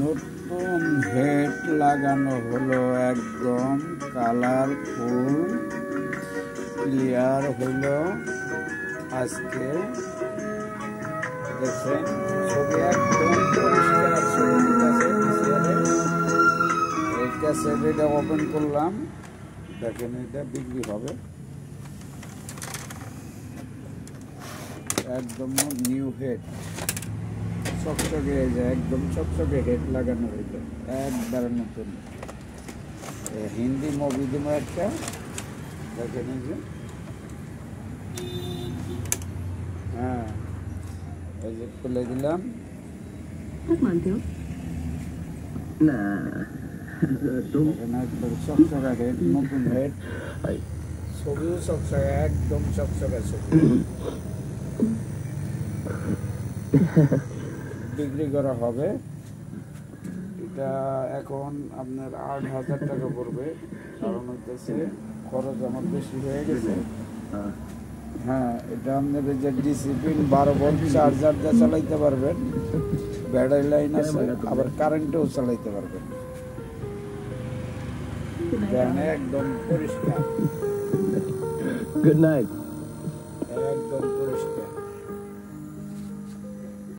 নতুন হেড লাগানো হলো, একদম কালারফুল ক্লিয়ার হলো। আজকে দেখছেন ছবি একদম পরিষ্কার এই ক্যাসেট। এটা ওপেন করলাম, দেখেন এটা বিক্রি হবে একদম নিউ হেড, চকচকে একদম চকচকে হেড লাগানো হইলো, একবারে নতুন। হিন্দি মুভি দিব একটা, দেখেন এই যে, হ্যাঁ এই যে খুলে দিলাম। একদম চকচকা হেড, নতুন হেড, ছবিও চকচকা, একদম চকচকা ছবি। বিক্রি করা হবে। এটা এখন আপনার ৮,০০০ টাকা পড়বে, কারণ হচ্ছে খরচ আমার বেশি হয়ে গেছে। হ্যাঁ, এটা আপনাদের যে ডিসিপ্লিন ১২ ভোল্ট চার্জার দিয়ে চালাইতে পারবেন, ব্যাটারি লাইন আছে, আবার কারেন্টেও চালাইতে পারবেন। একদম পরিষ্কার, গুড নাইট, একদম পরিষ্কার।